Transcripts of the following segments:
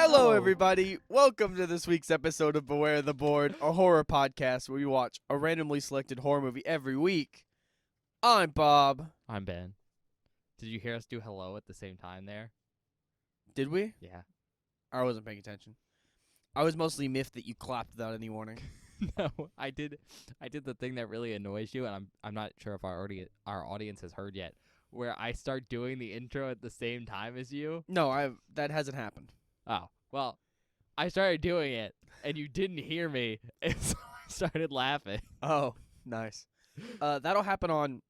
Hello, everybody. Welcome to this week's episode of Beware the Board, a horror podcast where we watch a randomly selected horror movie every week. I'm Bob. I'm Ben. Did you hear us do hello at the same time there? Did we? Yeah. I wasn't paying attention. I was mostly miffed that you clapped without any warning. No, I did the thing that really annoys you, and I'm not sure if our audience has heard yet, where I start doing the intro at the same time as you. No, that hasn't happened. Oh, well, I started doing it, and you didn't hear me, and so I started laughing. Oh, nice. That'll happen on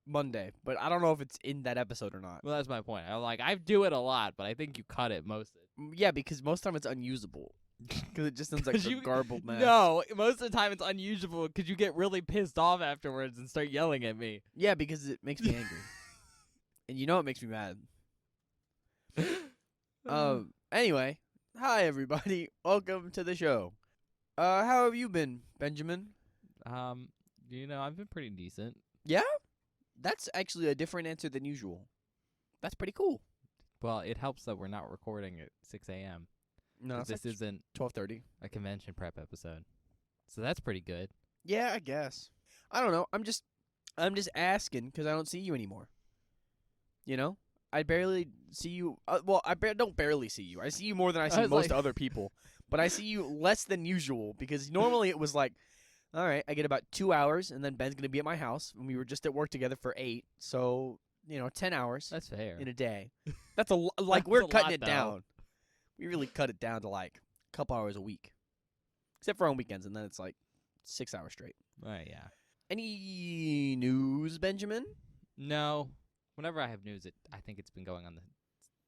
Monday, but I don't know if it's in that episode or not. Well, that's my point. I'm like, I do it a lot, but I think you cut it most of it. Yeah, because most time it's unusable. Because it just sounds like a garbled mess. No, most of the time it's unusable because you get really pissed off afterwards and start yelling at me. Yeah, because it makes me angry. And you know it makes me mad. Anyway, hi everybody. Welcome to the show. How have you been, Benjamin? I've been pretty decent. Yeah? That's actually a different answer than usual. That's pretty cool. Well, it helps that we're not recording at 6 a.m. No, it's this isn't 12:30. a convention prep episode. So that's pretty good. Yeah, I guess. I don't know. I'm just asking because I don't see you anymore. You know? I barely see you. Don't barely see you. I see you more than I see most other people. But I see you less than usual because normally it was like, all right, I get about 2 hours and then Ben's going to be at my house. And we were just at work together for 8. So, 10 hours. That's fair. In a day. That's we're That's cutting lot, it though. down. We really cut it down to like a couple hours a week. Except for on weekends, and then it's like 6 hours straight. Right, yeah. Any news, Benjamin? No. Whenever I have news, I think it's been going on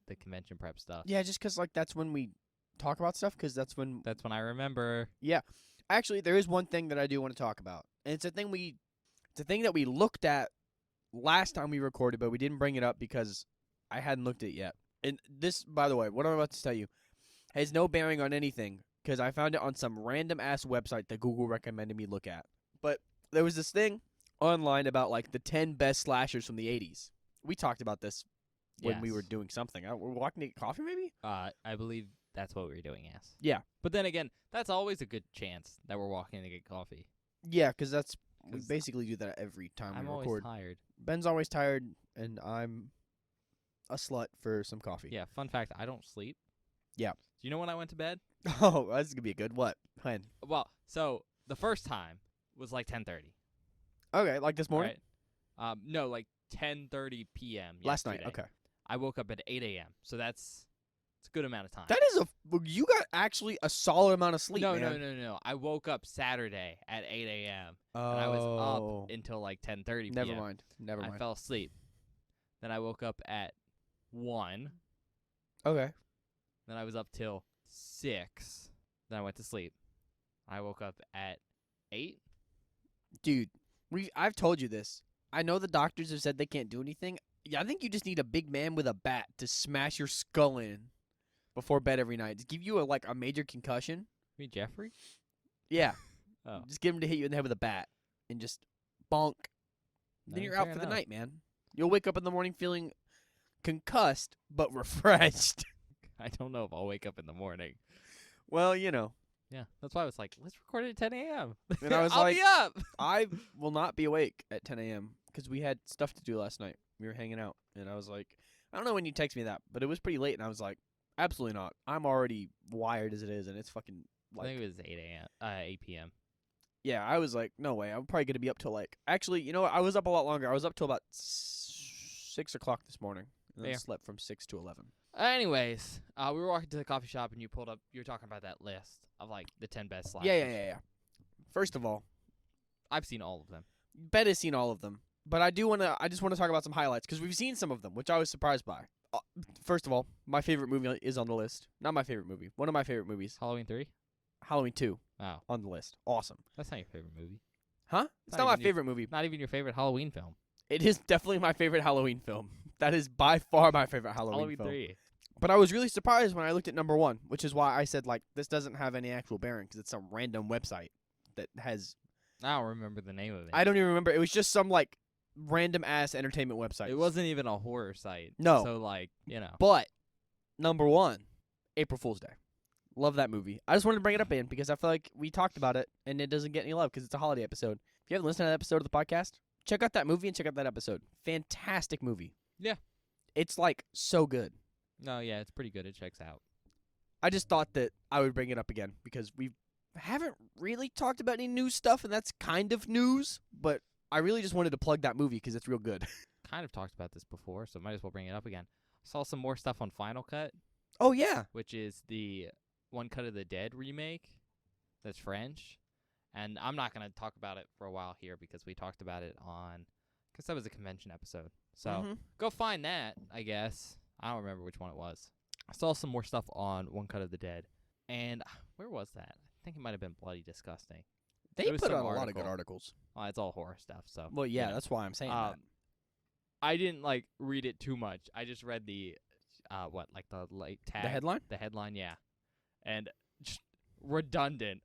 the convention prep stuff. Yeah, just because like that's when we talk about stuff, because that's when I remember. Yeah. Actually, there is one thing that I do want to talk about. And it's a thing that we looked at last time we recorded, but we didn't bring it up because I hadn't looked at it yet. And this, by the way, what I'm about to tell you has no bearing on anything because I found it on some random-ass website that Google recommended me look at. But there was this thing online about, like, the 10 best slashers from the 80s. We talked about this when we were doing something. We're walking to get coffee, maybe? I believe that's what we were doing, yes. Yeah. But then again, that's always a good chance that we're walking to get coffee. Yeah, because we basically do that every time we record. I'm always tired. Ben's always tired, and I'm a slut for some coffee. Yeah, fun fact, I don't sleep. Yeah. Do you know when I went to bed? Oh, that's going to be a good what? When? Well, so the first time was like 10:30. Okay, like this morning? Right? No, like 10:30 p.m. Last night, yesterday. okay. I woke up at 8 a.m., so it's a good amount of time. That is you got actually a solid amount of sleep, man. No. I woke up Saturday at 8 a.m. and I was up until like 10:30 p.m. Never mind. I fell asleep. Then I woke up at 1. Okay. Then I was up till 6. Then I went to sleep. I woke up at 8. Dude, I've told you this. I know the doctors have said they can't do anything. Yeah, I think you just need a big man with a bat to smash your skull in before bed every night. To give you a major concussion. You mean Jeffrey? Yeah. Oh. Just get him to hit you in the head with a bat and just bonk. Then you're out fair for the enough. night, man. You'll wake up in the morning feeling concussed but refreshed. I don't know if I'll wake up in the morning. Well, Yeah, that's why I was like, let's record it at 10 a.m. And I was I'll like, be up. I will not be awake at 10 a.m. because we had stuff to do last night. We were hanging out, and I was like, I don't know when you text me that, but it was pretty late, and I was like, absolutely not. I'm already wired as it is, and it's fucking I think it was 8 p.m. Yeah, I was like, no way. I'm probably going to be up till actually, you know what? I was up a lot longer. I was up till about 6 o'clock this morning, and then Fair. slept from 6 to 11. Anyways, we were walking to the coffee shop, and you were talking about that list of, like, the 10 best slashers. Yeah. First of all, I've seen all of them. Bet has seen all of them. But I just want to talk about some highlights because we've seen some of them, which I was surprised by. First of all, my favorite movie is on the list. Not my favorite movie. One of my favorite movies. Halloween 3? Halloween 2 Oh, on the list. Awesome. that's not your favorite movie. Huh? It's Not not my even your- favorite movie. Not even your favorite Halloween film. It is definitely my favorite Halloween film. That is by far my favorite Halloween film. 3. But I was really surprised when I looked at number 1, which is why I said, this doesn't have any actual bearing because it's some random website that has... I don't remember the name of it. I don't even remember. It was just some, random-ass entertainment website. It wasn't even a horror site. No. So, But, number 1, April Fool's Day. Love that movie. I just wanted to bring it up again because I feel like we talked about it and it doesn't get any love because it's a holiday episode. If you haven't listened to that episode of the podcast, check out that movie and check out that episode. Fantastic movie. Yeah. It's like so good. No, yeah, it's pretty good. It checks out. I just thought that I would bring it up again because we haven't really talked about any new stuff, and that's kind of news, but I really just wanted to plug that movie because it's real good. Kind of talked about this before, so might as well bring it up again. Saw some more stuff on Final Cut, Oh, yeah. which is the One Cut of the Dead remake that's French. And I'm not going to talk about it for a while here because we talked about it because that was a convention episode. So Mhm. go find that, I guess. I don't remember which one it was. I saw some more stuff on One Cut of the Dead. And where was that? I think it might have been Bloody Disgusting. They There was put some out a lot of good article. articles. Well, it's all horror stuff, so. Well, you yeah, know. that's why I'm saying Um, that. I didn't read it too much. I just read the the light tag, The headline? the headline, yeah, and just redundant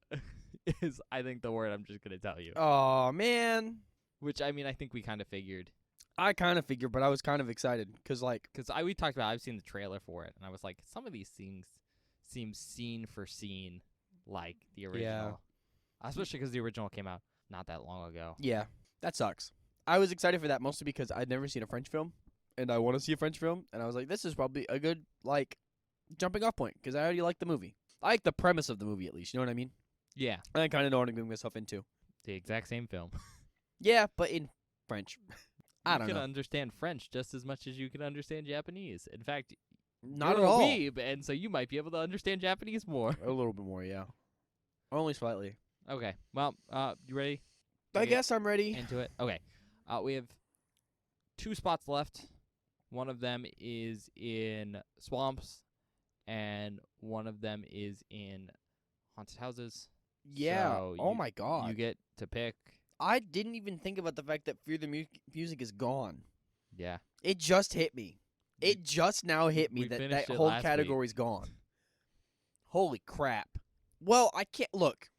is I think the word I'm just gonna tell you. Oh, man. Which I mean I think we kind of figured I kind of figured, but I was kind of excited because, like, because we talked about I've seen the trailer for it and I was like some of these things seem scene for scene like the original, especially because the original came out not that long ago. yeah, that sucks. I was excited for that mostly because I'd never seen a French film, and I want to see a French film, and I was like, this is probably a good, like, jumping off point because I already like the movie. I like the premise of the movie, at least. You know what I mean? Yeah, I kind of know what I'm getting myself into. the exact same film. Yeah, but in French. I don't You know. can understand French just as much as you can understand Japanese. In fact, Not you're at a all. weeb, and so you might be able to understand Japanese more. A little bit more, yeah. Only slightly. Okay. Well, you ready I Okay. guess I'm ready. into it? Okay. We have 2 spots left. One of them is in swamps, and one of them is in haunted houses. Yeah. So Oh my god. You get to pick. I didn't even think about the fact that Fear the Music is gone. Yeah. It just hit me. It just now hit me we that finished that it whole last week. category's gone. Holy crap. Well, I can't look.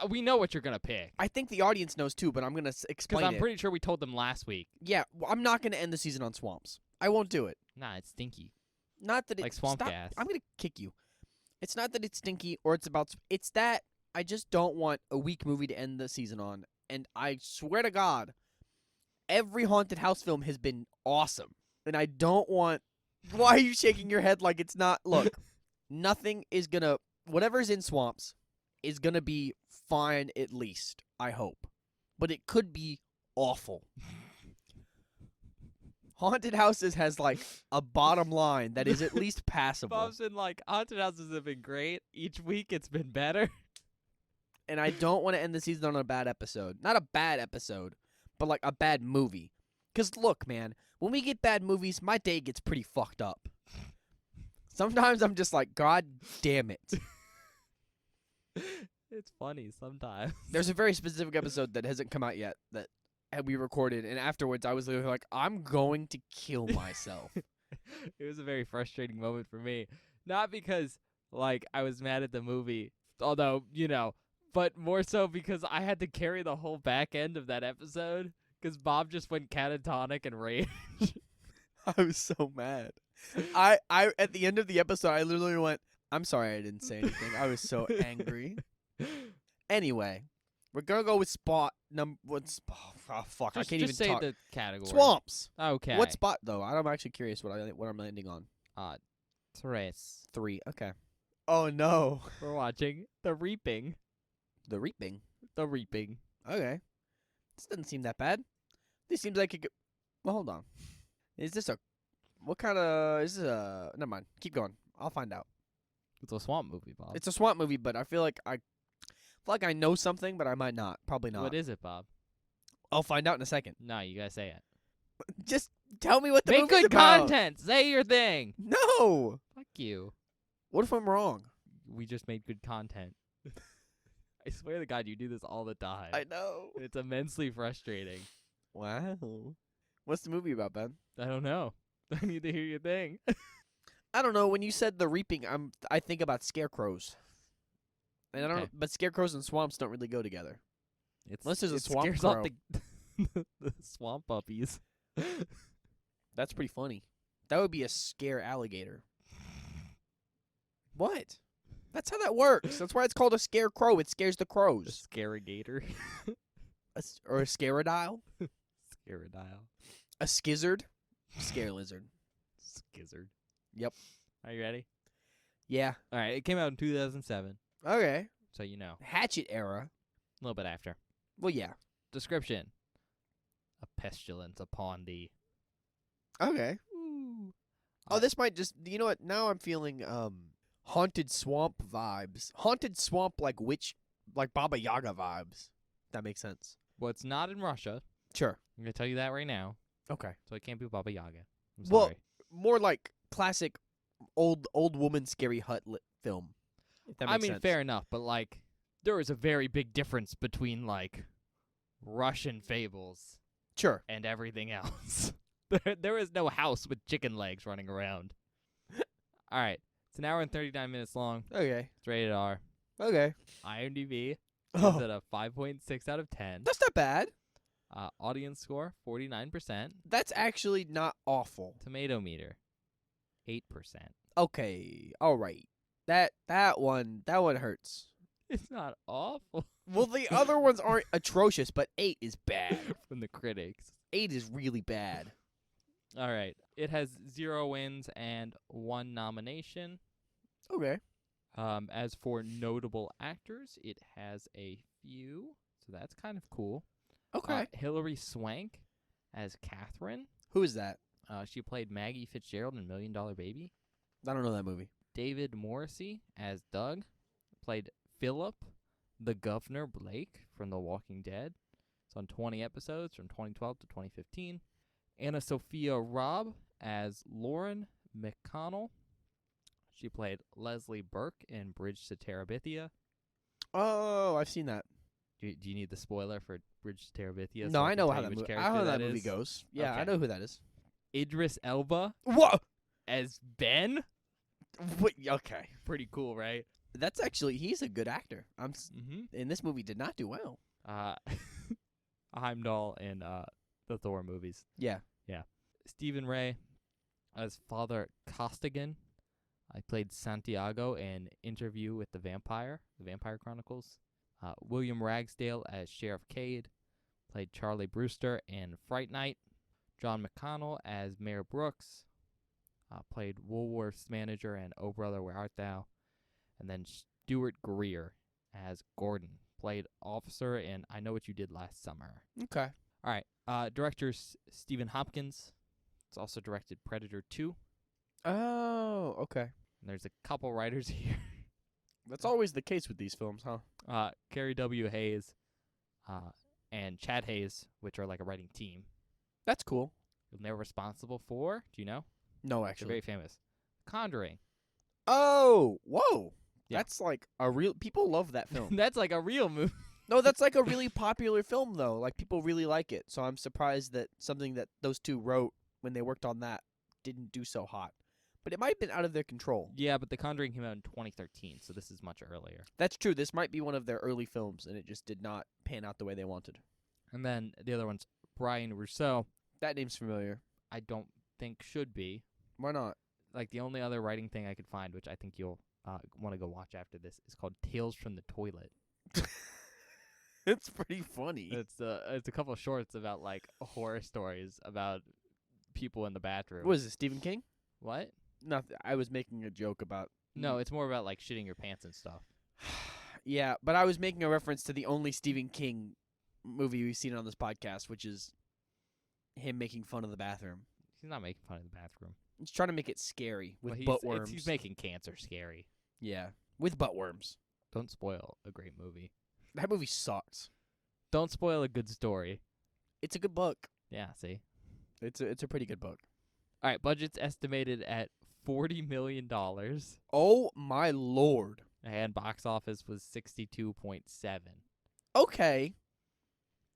We know what you're gonna pick I think the audience knows too, but I'm gonna because explain I'm it. pretty sure we told them last week. Yeah, I'm not gonna end the season on swamps. I won't do it. Nah, it's stinky. Not that Like it's swamp stop. gas. I'm gonna kick you. It's not that it's stinky or it's about. It's that I just don't want a weak movie to end the season on. And I swear to God, every haunted house film has been awesome. And I don't want. Why are you shaking your head like it's not? Look, nothing is gonna. Whatever's in swamps is gonna be fine at least. I hope, but it could be awful. Haunted houses has like a bottom line that is at least passable. Bob's been like, haunted houses have been great. Each week it's been better. And I don't want to end the season on a bad episode. Not a bad episode, but like a bad movie. 'Cause look, man, when we get bad movies, my day gets pretty fucked up. Sometimes I'm just like, God damn it. It's funny sometimes. There's a very specific episode that hasn't come out yet that we recorded, and afterwards I was literally like, I'm going to kill myself. It was a very frustrating moment for me. Not because, like, I was mad at the movie, although, but more so because I had to carry the whole back end of that episode because Bob just went catatonic and raged. I was so mad. I at the end of the episode, I literally went, I'm sorry I didn't say anything. I was so angry. Anyway, we're gonna go with spot number. What's oh fuck? I Just can't even say talk. the category. Swamps. Okay. What spot though? I'm actually curious what I'm landing on. Tres. 3. Okay. Oh no. We're watching The Reaping. The Reaping. The Reaping. Okay. This doesn't seem that bad. This seems like it could. Well, hold on. Is this a? What kind of? Is this a? Never mind. Keep going. I'll find out. It's a swamp movie, Bob. It's a swamp movie, but I feel like I know something, but I might not. Probably not. What is it, Bob? I'll find out in a second. No, you gotta say it. Just tell me what the Make movie's good about. content. Say your thing. No. Fuck you. What if I'm wrong? We just made good content. I swear to God, you do this all the time. I know. It's immensely frustrating. Wow. What's the movie about, Ben? I don't know. I need to hear your thing. I don't know. When you said The Reaping, I think about scarecrows. And I don't. Okay. But scarecrows and swamps don't really go together. It's, Unless there's a it swamp scares off crow. the swamp puppies. That's pretty funny. That would be a scare alligator. What? That's how that works. That's why it's called a scarecrow. It scares the A crows. scarigator. Or a scarodile. Scarodile. A skizzard. Scare lizard. Skizzard. Yep. Are you ready? Yeah. All right. It came out in 2007, Okay. so you know. Hatchet era. A little bit after. Well, yeah. Description. A pestilence upon thee. Okay. Ooh. Oh, this might just. You know what? Now I'm feeling haunted swamp vibes. Haunted swamp like Baba Yaga vibes. That makes sense. Well, it's not in Russia. Sure. I'm going to tell you that right now. Okay. So it can't be Baba Yaga. I'm Well, sorry. More like classic old woman scary hut film. If that I makes mean, sense. fair enough, but like, there is a very big difference between like Russian fables Sure. and everything else. There is no house with chicken legs running around. All right, it's an hour and 39 minutes long. Okay. It's rated R. Okay. IMDb Oh, gives it a 5.6 out of 10. that's not bad. Audience score 49%. That's actually not awful. Tomato meter 8%. Okay. All right. That one hurts. It's not awful Well, the other ones aren't atrocious, but 8 is bad. from the critics. 8 is really bad. All right, it has 0 wins and 1 nomination. Okay. As for notable actors, it has a few, so that's kind of cool. Okay. Hilary Swank as Catherine. Who is that? She played Maggie Fitzgerald in $1 Million Baby. I don't know that movie. David Morrissey as Doug. Played Philip, the Governor Blake from The Walking Dead. It's on 20 episodes from 2012 to 2015. Anna Sophia Robb as Lauren McConnell. She played Leslie Burke in Bridge to Terabithia. Oh, I've seen that. Do you need the spoiler for Bridge to Terabithia? No, so I can know tell how you that which movie. I character know how that movie is? goes. Yeah, I Okay. know who that is. Idris Elba What? as Ben. Wait, okay. Pretty cool, right? That's actually he's a good actor. Mm-hmm. In this movie did not do well. Heimdall in the Thor movies. Yeah. Stephen Ray as Father Costigan. I played Santiago in Interview with the Vampire Chronicles. William Ragsdale as Sheriff Cade. Played Charlie Brewster in Fright Night. John McConnell as Mayor Brooks. Played Woolworth's manager in Oh Brother, Where Art Thou? And then Stuart Greer as Gordon. Played officer in I Know What You Did Last Summer. Okay. All right. Director Stephen Hopkins. It's also directed Predator 2. Oh, okay. And there's a couple writers here. That's always the case with these films, huh? Carrie W. Hayes and Chad Hayes, which are like a writing team. That's cool. And they're responsible for, do you know? No, They're actually. very famous. Conjuring. Oh, whoa. Yeah. That's like a real. People love that film. That's like a real movie. No, that's like a really popular film, though. Like people really like it. So I'm surprised that something that those two wrote when they worked on that didn't do so hot. But it might have been out of their control. Yeah, but The Conjuring came out in 2013, so this is much earlier. That's true. This might be one of their early films, and it just did not pan out the way they wanted. And then the other one's Brian Rousseau. That name's familiar. I don't think should be. Why not? Like the only other writing thing I could find, which I think you'll want to go watch after this, is called Tales from the Toilet. It's pretty funny. It's a couple of shorts about like horror stories about people in the bathroom. What is it, Stephen King? What? Nothing. I was making a joke about. No, it's more about like shitting your pants and stuff. Yeah, but I was making a reference to the only Stephen King movie we've seen on this podcast, which is him making fun of the bathroom. He's not making fun of the bathroom. He's trying to make it scary with Well, butt worms. He's making cancer scary. Yeah, with butt worms. Don't spoil a great movie. That movie sucks. Don't spoil a good story. It's a good book. Yeah, see? It's a pretty good book. All right, budget's estimated at $40 million, Oh my lord. and box office was 62.7. Okay,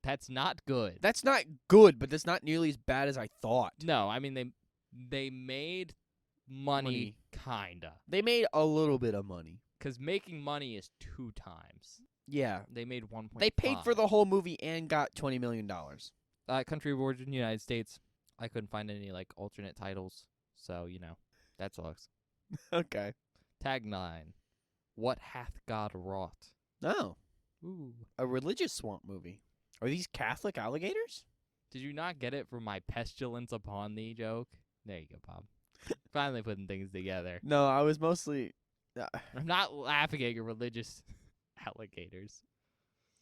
That's not good. that's not good, but that's not nearly as bad as I thought. No, I mean they made money, kinda. They made a little bit of money. 'Cause making money is 2 times. Yeah, They made 1.5. they paid for the whole movie and got $20 million. Country of origin, United States. I couldn't find any like alternate titles, so that sucks. Okay. Tagline: What Hath God Wrought? Oh, Ooh. a religious swamp movie. Are these Catholic alligators? Did you not get it from my pestilence upon thee joke? There you go, Bob. Finally putting things together. No, I was mostly. I'm not laughing at your religious alligators.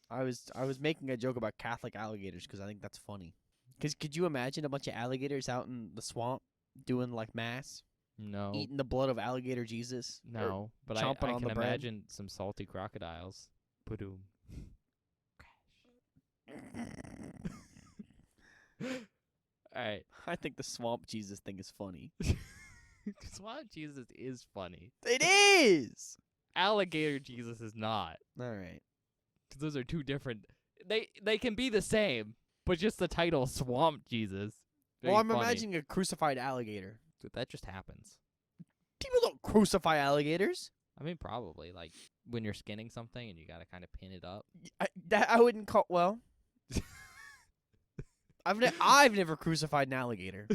I was making a joke about Catholic alligators because I think that's funny. Because could you imagine a bunch of alligators out in the swamp doing like mass, No. eating the blood of alligator Jesus? Or- No, but I chomping on can the bread? imagine some salty crocodiles. Padoom. Alright. I think the swamp Jesus thing is funny. Swamp Jesus is funny. It is. Alligator Jesus is not. All right. 'Cause those are two different. They can be the same, but just the title Swamp Jesus. Very Well, I'm funny. imagining a crucified alligator. But that just happens. People don't crucify alligators. I mean, probably like when you're skinning something and you gotta kind of pin it up. I wouldn't call. Well, I've never crucified an alligator.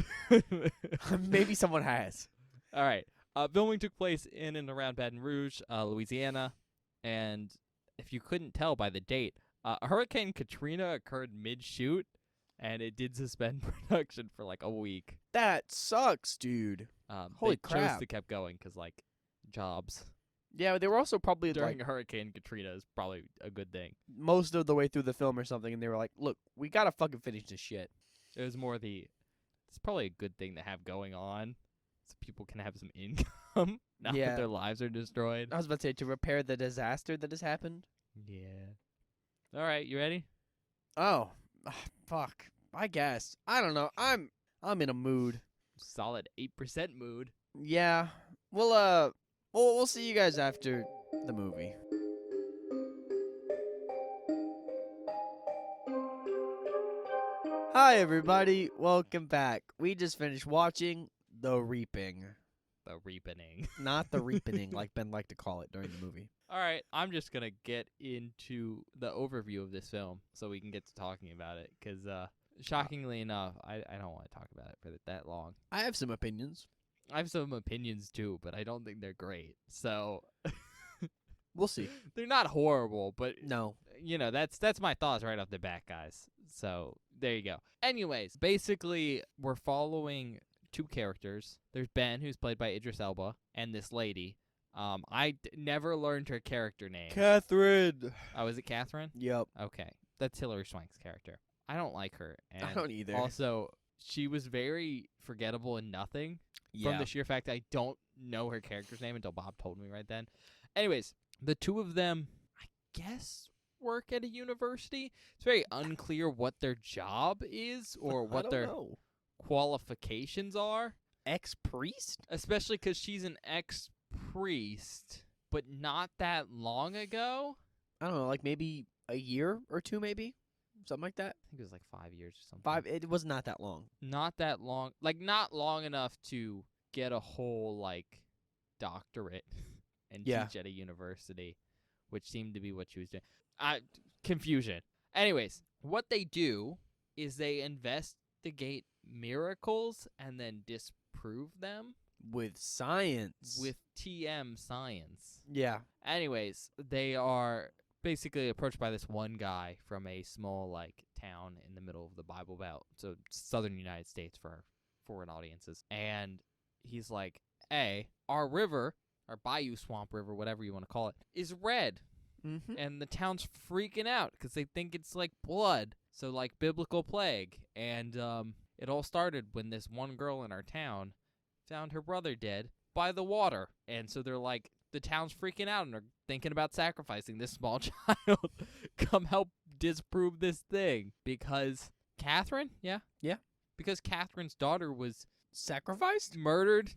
Maybe someone has. All right. Filming took place in and around Baton Rouge, Louisiana, and if you couldn't tell by the date, Hurricane Katrina occurred mid-shoot, and it did suspend production for like a week. That sucks, dude. Holy they chose crap. to keep going because like jobs Yeah, they were also probably during like Hurricane Katrina is probably a good thing. most of the way through the film or something, and they were like, "Look, we gotta fucking finish this shit." It was more it's probably a good thing to have going on, so people can have some income now Yeah. that their lives are destroyed. I was about to say to repair the disaster that has happened. Yeah. All right, you ready? Oh, fuck. I guess. I don't know. I'm in a mood. Solid 8% mood. Yeah. We'll see you guys after the movie. Hi everybody, welcome back. We just finished watching The Reaping. The reapening. Not The Reapening like Ben liked to call it during the movie. All right, I'm just going to get into the overview of this film so we can get to talking about it because shockingly enough, I don't want to talk about it for that long. I have some opinions. I have some opinions too, but I don't think they're great. So We'll see. they're not horrible, but No. you know, that's my thoughts right off the bat, guys. So there you go. Anyways, basically, we're following two characters. There's Ben, who's played by Idris Elba, and this lady. I never learned her character name. Catherine. Oh, is it Catherine? Yep. Okay, that's Hilary Swank's character. I don't like her. And I don't either. Also, she was very forgettable in nothing. From the sheer fact I don't know her character's name until Bob told me right then. Anyways, the two of them, I guess, work at a university. It's very unclear what their job is or what their qualifications are. Ex-priest? Especially because she's an ex-priest, but not that long ago. I don't know, like maybe a year or two, maybe? Something like that? I think it was like 5 years or something. It was not that long. Not that long. Like, not long enough to get a whole, like, doctorate and Yeah. teach at a university, which seemed to be what she was doing. Confusion. Anyways, what they do is they investigate miracles and then disprove them With science. with TM science. Yeah. Anyways, they are basically approached by this one guy from a small, like, town in the middle of the Bible Belt, so southern United States for foreign audiences. And he's like, hey, our river, our Bayou Swamp River, whatever you want to call it, is red. Mm-hmm. And the town's freaking out because they think it's, like, blood. So, like, biblical plague. And it all started when this one girl in our town found her brother dead by the water. And so they're like, the town's freaking out and they're thinking about sacrificing this small child. Come help disprove this thing. Because Catherine? Yeah? Yeah. Because Catherine's daughter was Sacrificed? murdered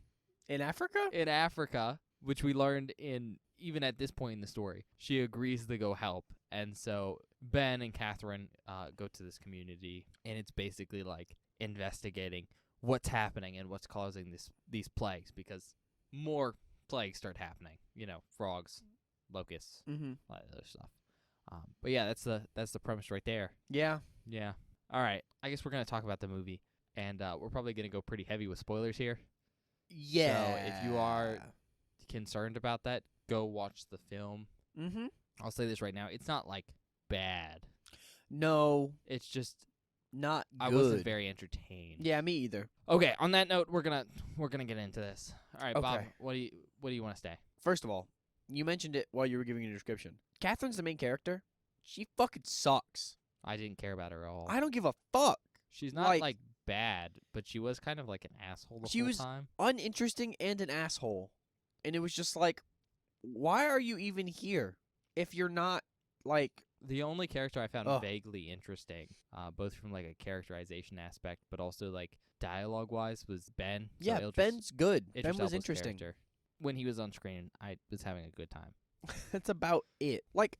In Africa? in Africa, which we learned even at this point in the story. She agrees to go help. And so Ben and Catherine go to this community, and it's basically like investigating what's happening and what's causing these plagues, because more plagues start happening. You know, frogs, locusts, Mm-hmm. a lot of other stuff. But yeah, that's the premise right there. Yeah. Yeah. All right. I guess we're gonna talk about the movie, and we're probably gonna go pretty heavy with spoilers here. Yeah. So if you are concerned about that, go watch the film. Mm-hmm. I'll say this right now. It's not, like, bad. No, It's just not good. I wasn't very entertained. Yeah, me either. Okay, on that note, we're gonna get into this. All right, Bob, Okay. what do you want to say? First of all, you mentioned it while you were giving a description. Catherine's the main character. She fucking sucks. I didn't care about her at all. I don't give a fuck. She's not like- like bad, but she was kind of like an asshole the She whole was- time. Uninteresting and an asshole. And it was just like, why are you even here if you're not, like, The only character I found Ugh. vaguely interesting, both from like a characterization aspect, but also like dialogue wise, was Ben. So yeah, Idris- Ben's good. Ben Idris was Elba's interesting. character. When he was on screen, I was having a good time. That's about it. Like,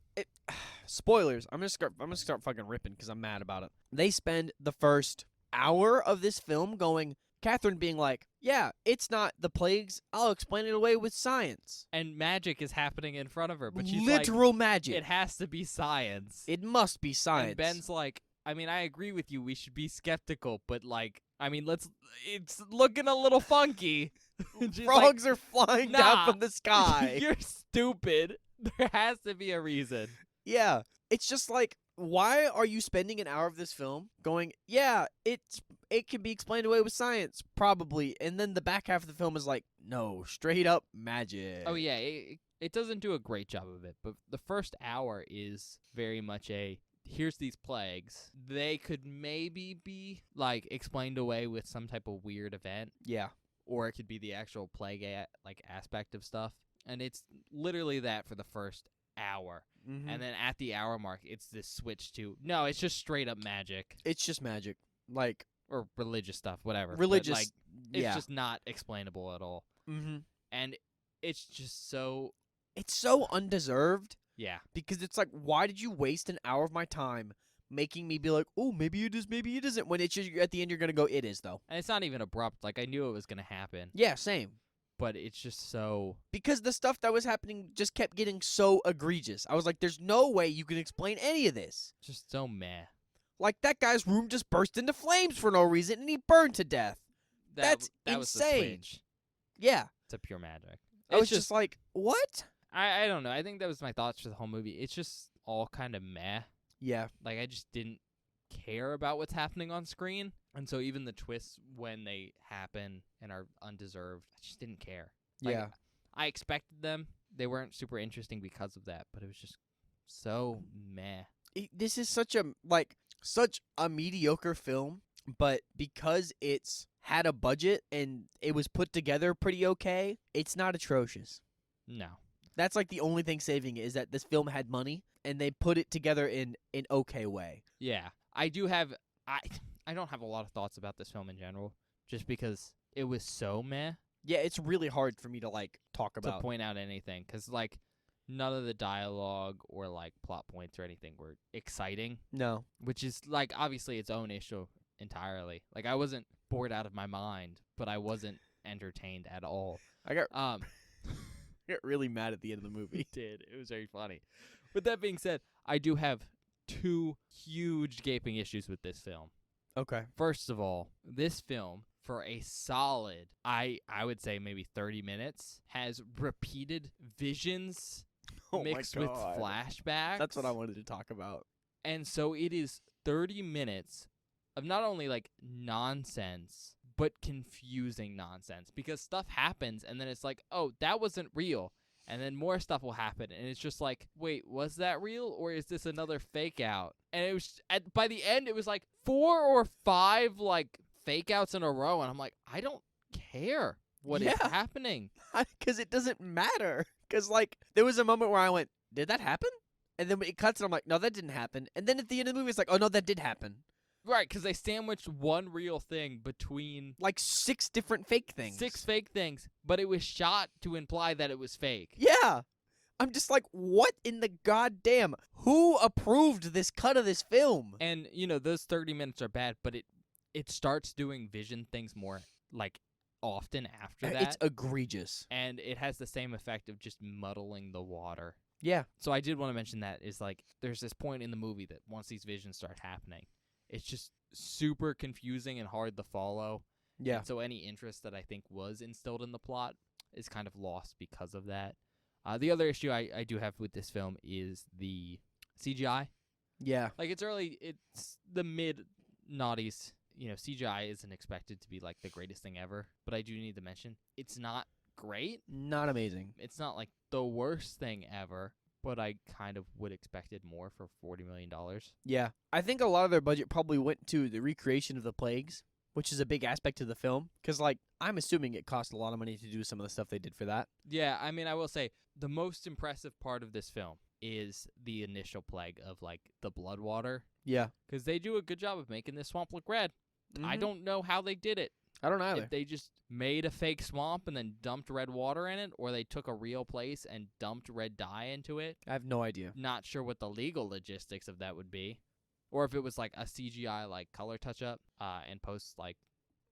spoilers. I'm gonna start fucking ripping because I'm mad about it. They spend the first hour of this film going, Catherine being like, "Yeah, it's not the plagues. I'll explain it away with science. And magic is happening in front of her, but she's Literal like, magic. it has to be science. It must be science." And Ben's like, I mean, I agree with you. We should be skeptical, but like, I mean, it's looking a little funky. And she's like, Frogs are flying down "Nah, from the sky. You're stupid. There has to be a reason. Yeah, it's just like, why are you spending an hour of this film going, yeah, it can be explained away with science, probably, and then the back half of the film is like, no, straight up magic. Oh yeah, it doesn't do a great job of it, but the first hour is very much a here's these plagues. They could maybe be like explained away with some type of weird event, Yeah. or it could be the actual plague like aspect of stuff. And it's literally that for the first hour. Mm-hmm. And then at the hour mark, it's this switch to no, it's just straight up magic It's just magic, like or religious stuff, whatever. But, religious. like, it's yeah. just not explainable at all. Mm-hmm. And it's just so It's so undeserved yeah. because it's like, why did you waste an hour of my time making me be like, oh, maybe it is, maybe it isn't, when it's just, at the end you're gonna go, it is though. And it's not even abrupt. Like I knew it was gonna happen, Yeah, same. but it's just so Because the stuff that was happening just kept getting so egregious. I was like, there's no way you can explain any of this. meh. Like, that guy's room just burst into flames for no reason, and he burned to death. That's that was the insane. switch Yeah. to pure magic. I It's was just like, what? I don't know. I think that was my thoughts for the whole movie. It's just all kind of meh. Yeah. Like I just didn't care about what's happening on screen, and so even the twists when they happen and are undeserved, I just didn't care. Like, Yeah. I expected them. They weren't super interesting because of that, but it was just so meh. This is such a mediocre film, but because it's had a budget and it was put together pretty okay, it's not atrocious. No. That's like the only thing saving it, is that this film had money and they put it together in an okay way. Yeah. I do have I don't have a lot of thoughts about this film in general, just because it was so meh Yeah, it's really hard for me to like talk to about. point out anything, cuz like none of the dialogue or like plot points or anything were exciting, No. which is like obviously its own issue entirely. Like I wasn't bored out of my mind, but I wasn't entertained at all. I got Um really mad at the end of the movie. did. It was very funny. With that being said, I do have two huge gaping issues with this film. Okay. First of all, this film, for a solid, I would say maybe 30 minutes, has repeated visions mixed with flashbacks. That's what I wanted to talk about. And so it is 30 minutes of not only like nonsense, but confusing nonsense, because stuff happens and then it's like, oh, that wasn't real. And then more stuff will happen, and it's just like, wait, was that real, or is this another fake out? And it was by the end, it was like 4 or 5 like fake outs in a row, and I'm like, I don't care what is Yeah. happening. Because it doesn't matter. Because, like, there was a moment where I went, did that happen? And then it cuts and I'm like, no, that didn't happen. And then at the end of the movie, it's like, oh, no, that did happen. Right, because they sandwiched one real thing between Like 6 different fake things. 6 fake things, but it was shot to imply that it was fake. Yeah. I'm just like, what in the goddamn? Who approved this cut of this film? And, you know, those 30 minutes are bad, but it starts doing vision things more, like, often after that. It's egregious. And it has the same effect of just muddling the water. Yeah. So I did want to mention that is, like, there's this point in the movie that once these visions start happening, it's just super confusing and hard to follow. Yeah. And so any interest that I think was instilled in the plot is kind of lost because of that. The other issue I do have with this film is the CGI. Yeah. Like, it's the mid-noughties. CGI isn't expected to be, like, the greatest thing ever. But I do need to mention, it's not great. Not amazing. It's not, like, the worst thing ever. But I kind of would expected more for $40 million. Yeah. I think a lot of their budget probably went to the recreation of the plagues, which is a big aspect of the film. Because, like, I'm assuming it cost a lot of money to do some of the stuff they did for that. Yeah, I mean, I will say, the most impressive part of this film is the initial plague of, like, the blood water. Yeah. Because they do a good job of making this swamp look red. I don't know how they did it. I don't either. If they just made a fake swamp and then dumped red water in it, or they took a real place and dumped red dye into it. I have no idea. Not sure what the legal logistics of that would be. Or if it was like a CGI like color touch up and post like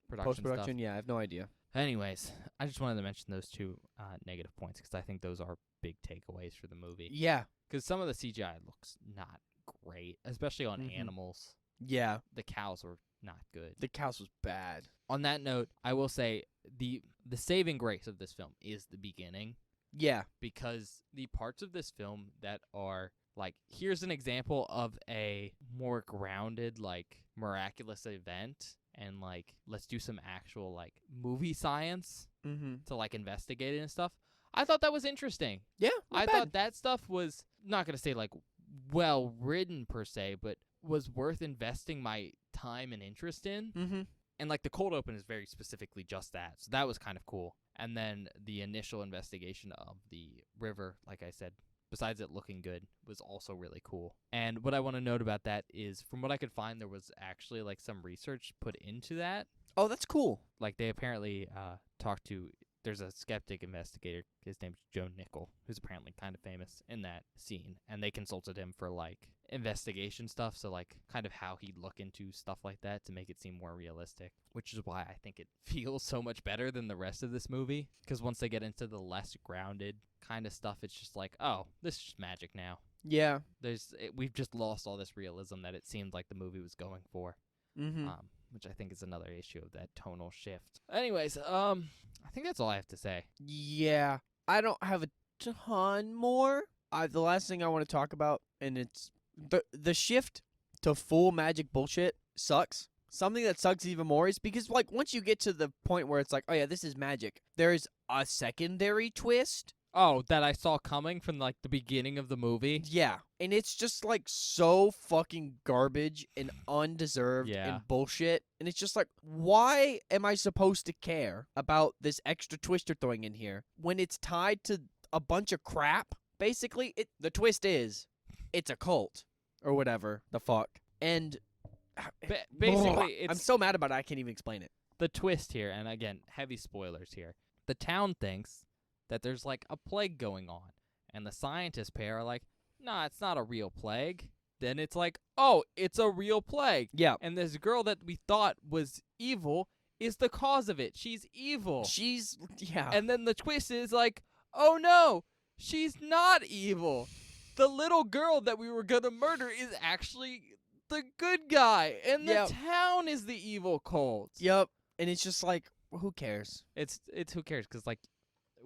production Post-production, stuff. yeah, I have no idea. Anyways, I just wanted to mention those two negative points because I think those are big takeaways for the movie. Yeah. Because some of the CGI looks not great, especially on animals. Yeah. The cows were not good. The cows was bad. On that note, I will say the saving grace of this film is the beginning. Yeah. Because the parts of this film that are like, here's an example of a more grounded, like, miraculous event, and like, let's do some actual like movie science to like investigate it and stuff. I thought that was interesting. Yeah. I thought that stuff was not gonna say like well written per se, but was worth investing my time and interest in. And like the cold open is very specifically just that. So that was kind of cool. And then the initial investigation of the river, like I said, besides it looking good, was also really cool. And what I want to note about that is, from what I could find, there was actually like some research put into that. Oh, that's cool. Like they apparently talked to, there's a skeptic investigator, his name's Joe Nickel, who's apparently kind of famous in that scene. And they consulted him for like investigation stuff, so like kind of how he'd look into stuff like that to make it seem more realistic, which is why I think it feels so much better than the rest of this movie, because once they get into the less grounded kind of stuff, it's just like, oh, this is just magic now. Yeah. We've just lost all this realism that it seemed like the movie was going for, which I think is another issue of that tonal shift. Anyways, I think that's all I have to say. Yeah. I don't have a ton more. The last thing I want to talk about, and it's the shift to full magic bullshit sucks. Something that sucks even more is because, like, once you get to the point where it's like, oh yeah, this is magic, there's a secondary twist. Oh, that I saw coming from like the beginning of the movie. Yeah, and it's just like so fucking garbage and undeserved and bullshit. And it's just like, why am I supposed to care about this extra twist you're throwing in here when it's tied to a bunch of crap? Basically, the twist is it's a cult or whatever the fuck. And basically, I'm so mad about it, I can't even explain it. The twist here, and again, heavy spoilers here. The town thinks that there's like a plague going on, and the scientist pair are like, nah, it's not a real plague. Then it's like, oh, it's a real plague. Yeah. And this girl that we thought was evil is the cause of it. She's evil. Yeah. And then the twist is like, oh no, she's not evil. The little girl that we were gonna murder is actually the good guy, and the town is the evil cult. Yep. And it's just like, who cares? It's who cares? Because like,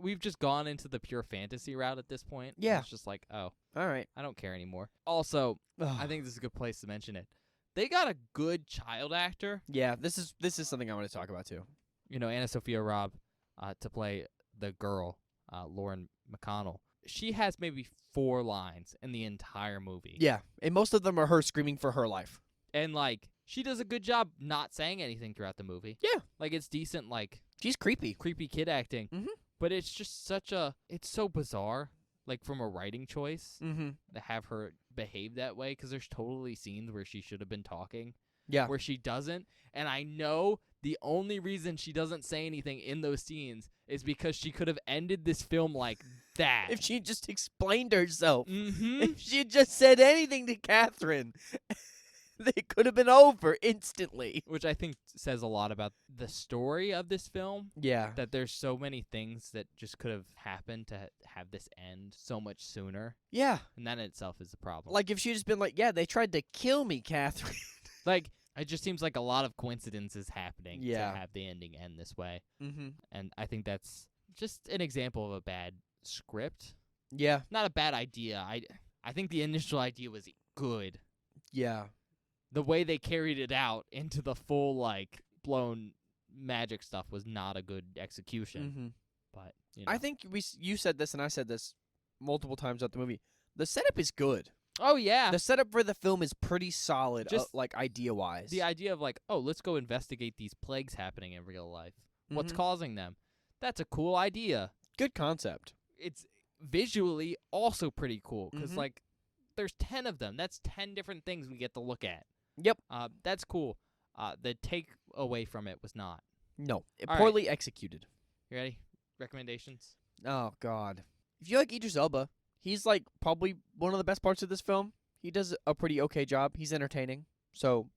we've just gone into the pure fantasy route at this point. Yeah. It's just like, oh, all right, I don't care anymore. Also, I think this is a good place to mention it. They got a good child actor. Yeah, this is something I want to talk about too. You know, Anna Sophia Robb to play the girl, Lauren McConnell. She has maybe 4 lines in the entire movie. Yeah, and most of them are her screaming for her life. And, like, she does a good job not saying anything throughout the movie. Yeah. Like, it's decent, like... She's creepy. Creepy kid acting. But it's just it's so bizarre, like, from a writing choice to have her behave that way, because there's totally scenes where she should have been talking. Yeah. Where she doesn't. And I know the only reason she doesn't say anything in those scenes is because she could have ended this film like that. If she just explained herself. Mm-hmm. If she had just said anything to Catherine, they could have been over instantly. Which I think says a lot about the story of this film. Yeah. That there's so many things that just could have happened to have this end so much sooner. Yeah. And that in itself is the problem. Like, if she'd just been like, yeah, they tried to kill me, Catherine. Like, it just seems like a lot of coincidences happening to have the ending end this way. And I think that's just an example of a bad script. Yeah. Not a bad idea. I think the initial idea was good. Yeah. The way they carried it out into the full like blown magic stuff was not a good execution. Mm-hmm. But you know. I think you said this and I said this multiple times throughout the movie. The setup is good. Oh yeah. The setup for the film is pretty solid, Just like idea-wise. The idea of like, oh, let's go investigate these plagues happening in real life. What's Mhm. causing them? That's a cool idea. Good concept. It's visually also pretty cool because Mhm. like there's 10 of them. That's 10 different things we get to look at. Yep. That's cool. The take away from it was not. No, All right. poorly executed. You ready? Recommendations? Oh God. If you like Idris Elba, he's like probably one of the best parts of this film. He does a pretty okay job. He's entertaining. So,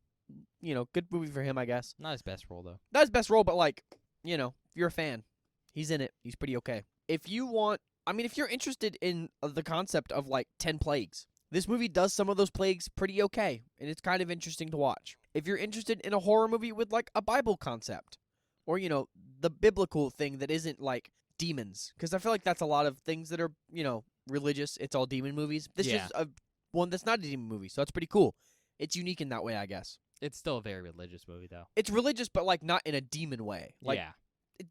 good movie for him, I guess. Not his best role though. Not his best role, but like, if you're a fan, he's in it. He's pretty okay. If you're interested in the concept of like 10 plagues, this movie does some of those plagues pretty okay, and it's kind of interesting to watch. If you're interested in a horror movie with like a Bible concept, or the biblical thing that isn't like demons, because I feel like that's a lot of things that are religious. It's all demon movies. This Yeah. is one that's not a demon movie, so that's pretty cool. It's unique in that way, I guess. It's still a very religious movie though. It's religious, but like not in a demon way. Like yeah.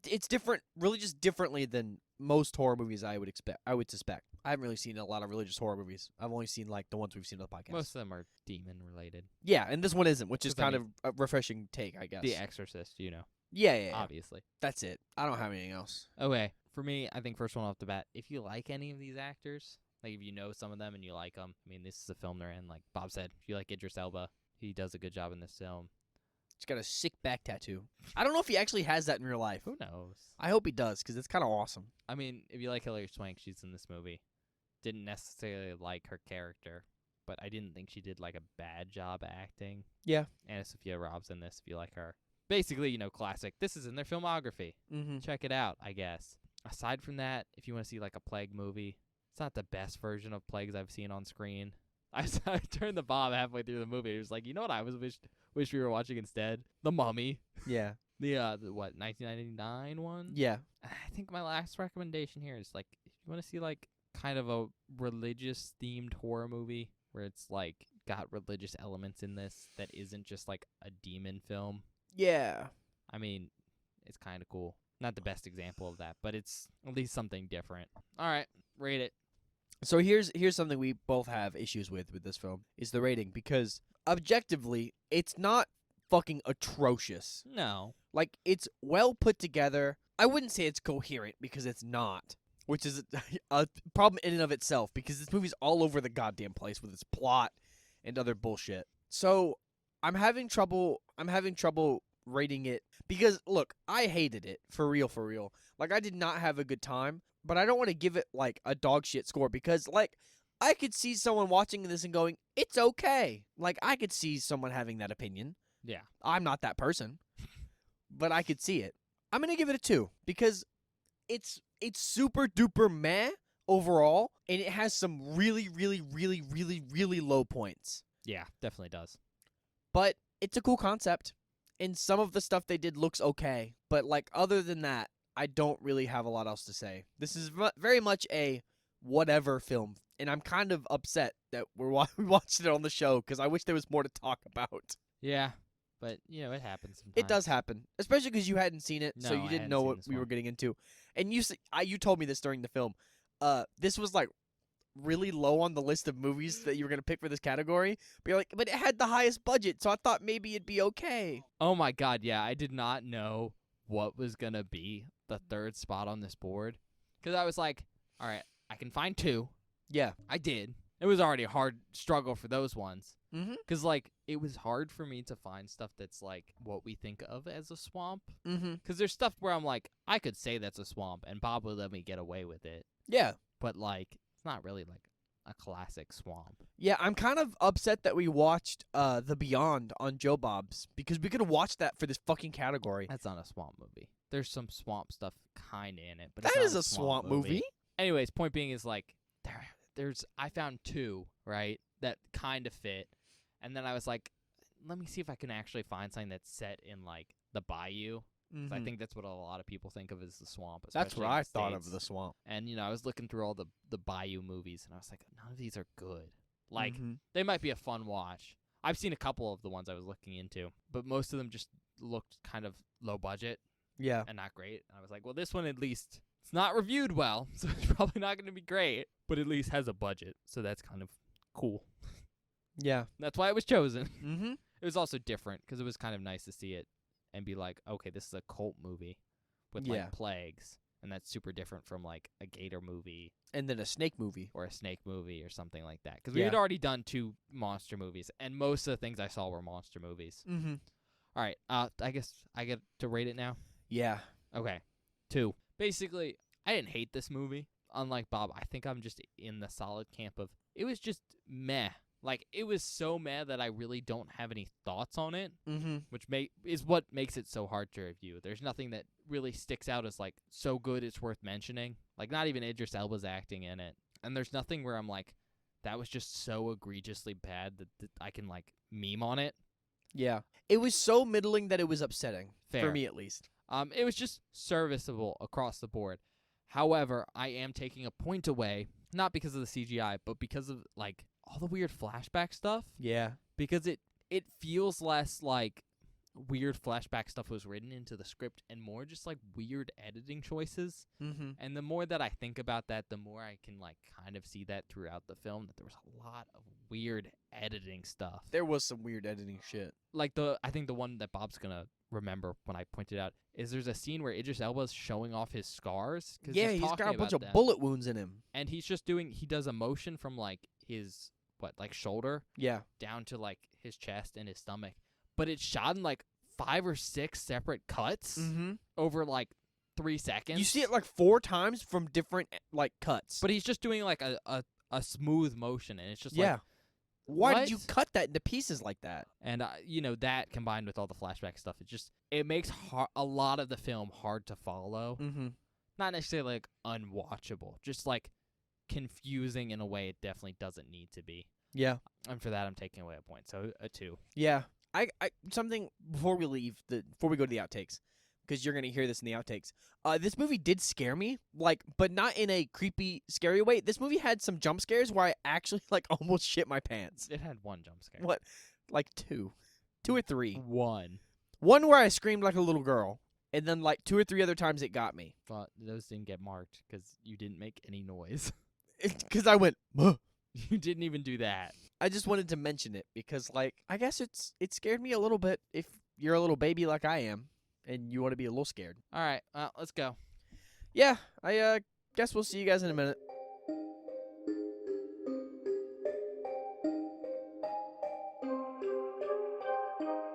it's different, religious differently than most horror movies. I would suspect. I haven't really seen a lot of religious horror movies. I've only seen like the ones we've seen on the podcast. Most of them are demon related. Yeah, and this one isn't, which is 'Cause, I kind of a refreshing take, I guess. The Exorcist, Yeah. obviously. That's it. I don't have anything else. Okay, for me, I think first one off the bat, if you like any of these actors, like if you know some of them and you like them, I mean, this is a film they're in. Like Bob said, if you like Idris Elba, he does a good job in this film. He's got a sick back tattoo. I don't know if he actually has that in real life. Who knows? I hope he does, because it's kind of awesome. I mean, if you like Hilary Swank, she's in this movie. Didn't necessarily like her character, but I didn't think she did like a bad job acting. Yeah. Anna Sophia Robb's in this, if you like her. Basically, classic. This is in their filmography. Mm-hmm. Check it out, I guess. Aside from that, if you want to see like a plague movie, it's not the best version of plagues I've seen on screen. I turned the Bob halfway through the movie. He was like, you know what I wish we were watching instead? The Mummy. Yeah. The 1999 one? Yeah. I think my last recommendation here is like, if you want to see like kind of a religious themed horror movie where it's like got religious elements in this that isn't just like a demon film. Yeah. I mean, it's kind of cool. Not the best example of that, but it's at least something different. All right, rate it. So here's something we both have issues with this film, is the rating, because objectively, it's not fucking atrocious. No. Like, it's well put together. I wouldn't say it's coherent, because it's not, which is a problem in and of itself, because this movie's all over the goddamn place with its plot and other bullshit. So I'm having trouble rating it, because look, I hated it for real. Like, I did not have a good time, but I don't want to give it like a dog shit score, because like I could see someone watching this and going, it's okay. Like, I could see someone having that opinion. Yeah. I'm not that person, but I could see it. I'm gonna give it a 2, because it's super duper meh overall, and it has some really low points. Yeah, definitely does. But it's a cool concept, and some of the stuff they did looks okay. But like, other than that, I don't really have a lot else to say. This is very much a whatever film, and I'm kind of upset that we watched it on the show, because I wish there was more to talk about. Yeah, but it happens sometimes. It does happen, especially because you hadn't seen it, so No, you I didn't hadn't know seen what this we were one. getting into. And you told me this during the film. This was like really low on the list of movies that you were gonna pick for this category. But you're like, but it had the highest budget, so I thought maybe it'd be okay. Oh my god, yeah, I did not know what was going to be the third spot on this board. Because I was like, all right, I can find 2. Yeah. I did. It was already a hard struggle for those ones. Mm-hmm. Because, like, it was hard for me to find stuff that's, like, what we think of as a swamp. Mm-hmm. Because there's stuff where I'm like, I could say that's a swamp, and Bob would let me get away with it. Yeah. But, like, it's not really, like, a classic swamp. Yeah, I'm kind of upset that we watched The Beyond on Joe Bob's, because we could have watched that for this fucking category. That's not a swamp movie. There's some swamp stuff kind of in it, but That it's not is a swamp movie. Anyways, point being is, like, I found 2, right, that kind of fit. And then I was like, let me see if I can actually find something that's set in, like, the bayou. 'Cause I think that's what a lot of people think of as the swamp. That's what especially in I the thought of States. the swamp. And I was looking through all the Bayou movies, and I was like, none of these are good. Like, Mhm. they might be a fun watch. I've seen a couple of the ones I was looking into, but most of them just looked kind of low budget Yeah. and not great. And I was like, well, this one at least, it's not reviewed well, so it's probably not going to be great, but at least has a budget, so that's kind of cool. Yeah. That's why it was chosen. Mhm. It was also different because it was kind of nice to see it and be like, okay, this is a cult movie with Yeah. like plagues, and that's super different from like a gator movie And then a snake movie. or a snake movie or something like that. Because we had Yeah. already done 2 monster movies, and most of the things I saw were monster movies. Mhm. All right, I guess I get to rate it now. Yeah. Okay, 2. Basically, I didn't hate this movie. Unlike Bob, I think I'm just in the solid camp of it was just meh. Like, it was so meh that I really don't have any thoughts on it, Mhm. which is what makes it so hard to review. There's nothing that really sticks out as, like, so good it's worth mentioning. Like, not even Idris Elba's acting in it. And there's nothing where I'm like, that was just so egregiously bad that I can, like, meme on it. Yeah. It was so middling that it was upsetting. Fair. For me, at least. It was just serviceable across the board. However, I am taking a point away, not because of the CGI, but because of, like, all the weird flashback stuff. Yeah. Because it feels less like weird flashback stuff was written into the script and more just like weird editing choices. Mhm. And the more that I think about that, the more I can like kind of see that throughout the film, that there was a lot of weird editing stuff. There was some weird editing shit. Like I think the one that Bob's gonna remember when I pointed out is there's a scene where Idris Elba's showing off his scars. 'Cause Yeah, he's talking got a bunch about of them. bullet wounds in him. And he's just he does a motion from like his shoulder Yeah. down to like his chest and his stomach, but it's shot in like 5 or 6 separate cuts Mhm. over like 3 seconds. You see it like 4 times from different like cuts. but he's just doing like a smooth motion, and it's just yeah. like, Why did you what? cut that into pieces like that? and that combined with all the flashback stuff, it makes a lot of the film hard to follow. Mhm. Not necessarily like unwatchable, just like confusing in a way it definitely doesn't need to be. Yeah. And for that, I'm taking away a point, so a 2. Yeah. I something before we go to the outtakes, because you're gonna hear this in the outtakes. This movie did scare me, like, but not in a creepy, scary way. This movie had some jump scares where I actually like almost shit my pants. It had 1 jump scare. What? Like 2 or 3. 1. One where I screamed like a little girl, and then like 2 or 3 other times it got me, But those didn't get marked because you didn't make any noise. because I went. "Huh." You didn't even do that. I just wanted to mention it because, like, I guess it scared me a little bit if you're a little baby like I am, and you want to be a little scared. All right, let's go. Yeah, I guess we'll see you guys in a minute.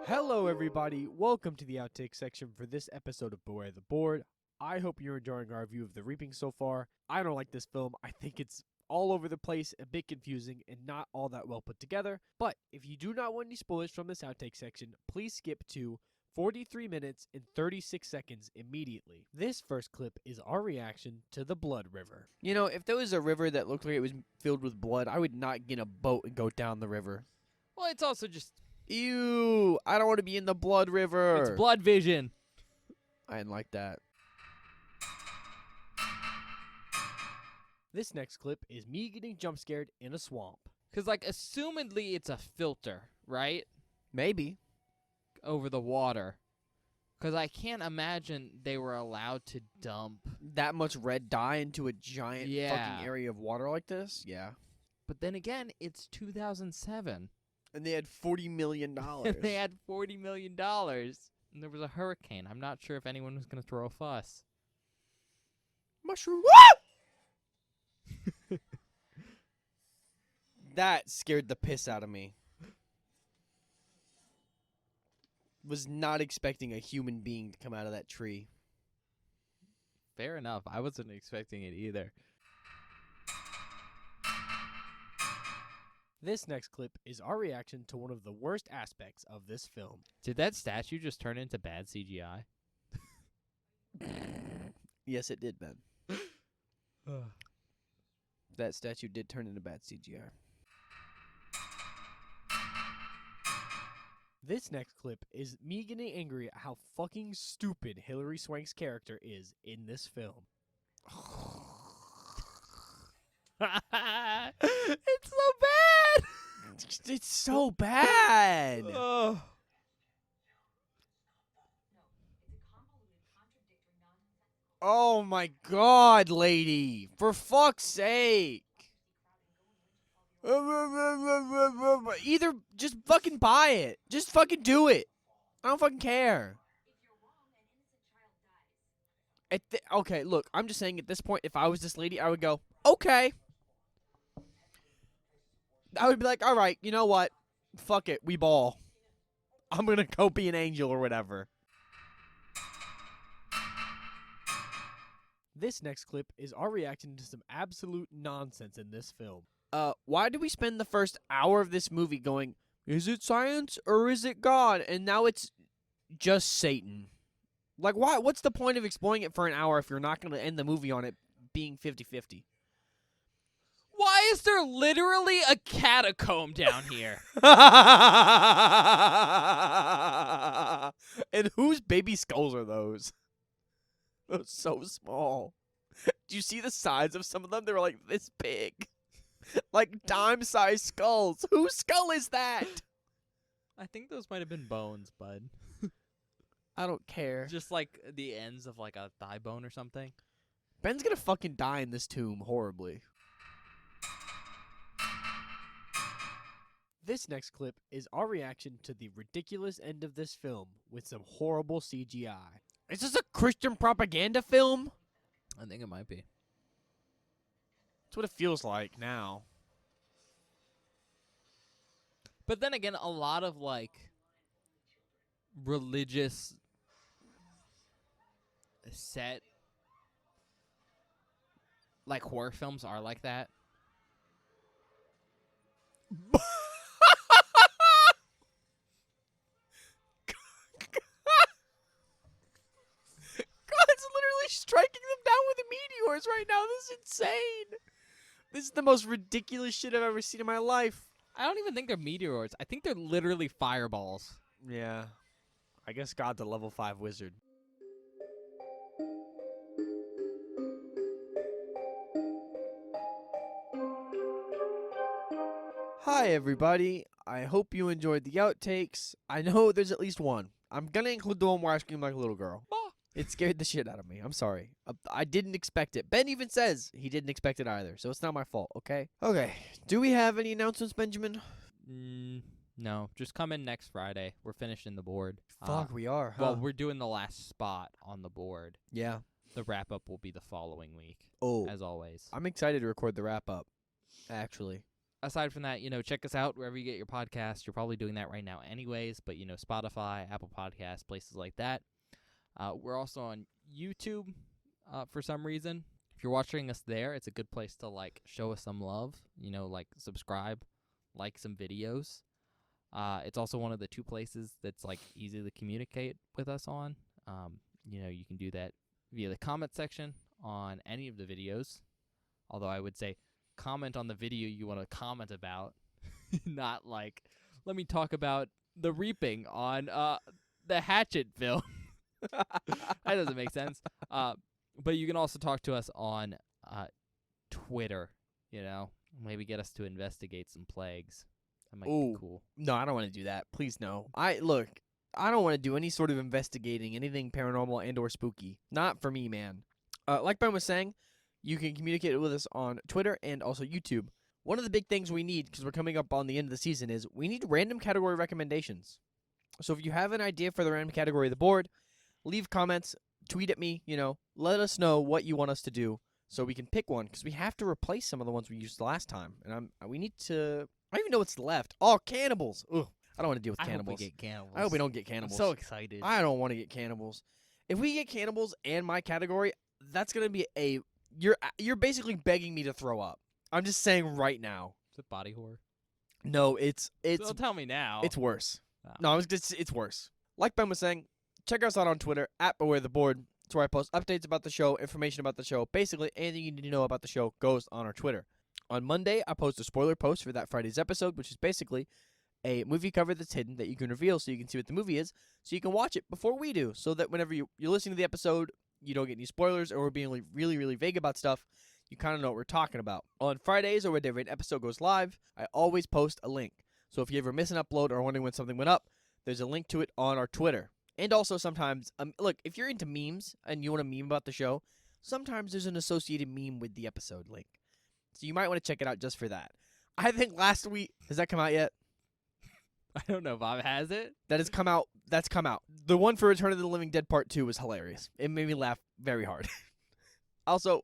Hello, everybody. Welcome to the outtake section for this episode of Beware the Board. I hope you're enjoying our review of The Reaping so far. I don't like this film. I think it's all over the place, a bit confusing, and not all that well put together. But if you do not want any spoilers from this outtake section, please skip to 43 minutes and 36 seconds immediately. This first clip is our reaction to the Blood River. You know, if there was a river that looked like it was filled with blood, I would not get a boat and go down the river. Well, it's also just Ew, I don't want to be in the Blood River. it's blood vision. I didn't like that. This next clip is me getting jump scared in a swamp. Because, like, assumedly it's a filter, right? Maybe. Over the water. Because I can't imagine they were allowed to dump. That much red dye into a giant Yeah. fucking area of water like this? Yeah. But then again, it's 2007. And they had $40 million. And they had $40 million. And there was a hurricane. I'm not sure if anyone was going to throw a fuss. Mushroom. That scared the piss out of me. Was not expecting a human being to come out of that tree. Fair enough. I wasn't expecting it either. This next clip is our reaction to one of the worst aspects of this film. Did that statue just turn into bad CGI? Yes, it did, Ben. That statue did turn into bad CGI. This next clip is me getting angry at how fucking stupid Hilary Swank's character is in this film. It's so bad. It's so bad. Oh. Oh my god, lady. For fuck's sake. Either just fucking buy it. Just fucking do it. I don't fucking care. Okay, look, I'm just saying at this point, if I was this lady, I would go, okay. I would be like, all right, you know what? Fuck it, we ball. I'm gonna go be an angel or whatever. This next clip is our reaction to some absolute nonsense in this film. Why do we spend the first hour of this movie going, is it science or is it God? And now it's just Satan. Like, why? What's the point of exploring it for an hour if you're not going to end the movie on it being 50-50? Why is there literally a catacomb down here? And whose baby skulls are those? They're so small. Do you see the size of some of them? They were like this big. Like dime-sized skulls. Whose skull is that? I think those might have been bones, bud. I don't care. Just like the ends of like a thigh bone or something. Ben's gonna fucking die in this tomb horribly. This next clip is our reaction to the ridiculous end of this film with some horrible CGI. Is this a Christian propaganda film? I think it might be. That's what it feels like now. But then again, a lot of like religious set like horror films are like that. God's literally striking them down with meteors right now. This is insane. This is the most ridiculous shit I've ever seen in my life. I don't even think they're meteors. I think they're literally fireballs. Yeah. I guess God's a level 5 wizard. Hi, everybody. I hope you enjoyed the outtakes. I know there's at least one. I'm going to include the one where I scream like a little girl. It scared the shit out of me. I'm sorry. I didn't expect it. Ben even says he didn't expect it either, so it's not my fault, okay? Okay. Do we have any announcements, Benjamin? No. Just come in next Friday. We're finishing the board. Fuck, we are, huh? Well, we're doing the last spot on the board. Yeah. The wrap-up will be the following week, Oh, as always. I'm excited to record the wrap-up, actually. Aside from that, check us out wherever you get your podcasts. You're probably doing that right now anyways, but, Spotify, Apple Podcasts, places like that. We're also on YouTube for some reason. If you're watching us there, it's a good place to, show us some love. Subscribe, like some videos. It's also one of the 2 places that's, easy to communicate with us on. You can do that via the comment section on any of the videos. Although I would say comment on the video you want to comment about. Not let me talk about the reaping on the Hatchet film. That doesn't make sense. But you can also talk to us on Twitter, Maybe get us to investigate some plagues. That might be cool. No, I don't want to do that. Please, no. I don't want to do any sort of investigating, anything paranormal and or spooky. Not for me, man. Like Ben was saying, you can communicate with us on Twitter and also YouTube. One of the big things we need, because we're coming up on the end of the season, is we need random category recommendations. So if you have an idea for the random category of the board, leave comments, tweet at me, let us know what you want us to do so we can pick one, because we have to replace some of the ones we used last time. And we need to, I don't even know what's left. Oh, cannibals. Ugh, I don't want to deal with cannibals. I hope we get cannibals. I hope we don't get cannibals. I'm so excited. I don't want to get cannibals. If we get cannibals and my category, that's going to be you're basically begging me to throw up. I'm just saying right now. Is it body horror? No, it's Don't tell me now. It's worse. Oh. No, it's worse. Like Ben was saying, check us out on Twitter at BewareTheBoard. It's where I post updates about the show, information about the show. Basically, anything you need to know about the show goes on our Twitter. On Monday, I post a spoiler post for that Friday's episode, which is basically a movie cover that's hidden that you can reveal so you can see what the movie is, so you can watch it before we do, so that whenever you're listening to the episode, you don't get any spoilers or we're being like really, really vague about stuff. You kind of know what we're talking about. On Fridays or whenever an episode goes live, I always post a link. So if you ever miss an upload or wondering when something went up, there's a link to it on our Twitter. And also sometimes, look, if you're into memes and you want a meme about the show, sometimes there's an associated meme with the episode link. So you might want to check it out just for that. I think last week, has that come out yet? I don't know, Bob. Has it? That has come out. That's come out. The one for Return of the Living Dead Part 2 was hilarious. It made me laugh very hard. Also,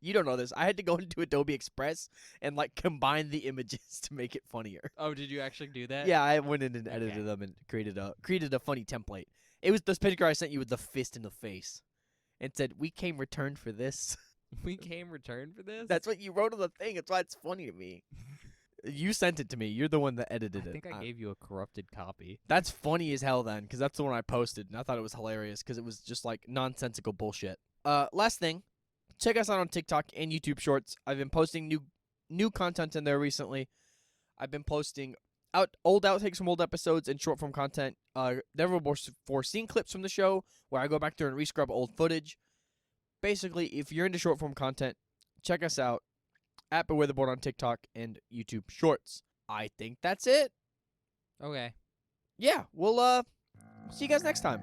you don't know this. I had to go into Adobe Express and like combine the images to make it funnier. Oh, did you actually do that? Yeah, I went in and Okay. edited them and created a funny template. It was this picture I sent you with the fist in the face. And said, "We came returned for this." We came returned for this? That's what you wrote on the thing. That's why it's funny to me. You sent it to me. You're the one that edited I it. think I gave you a corrupted copy. That's funny as hell then, because that's the one I posted, and I thought it was hilarious because it was just like nonsensical bullshit. Last thing, check us out on TikTok and YouTube Shorts. I've been posting new content in there recently. I've been posting old outtakes from old episodes and short form content. Never before seen clips from the show where I go back there and rescrub old footage. Basically, if you're into short form content, check us out at Beware the Board on TikTok and YouTube Shorts. I think that's it. Okay. Yeah, we'll see you guys next time.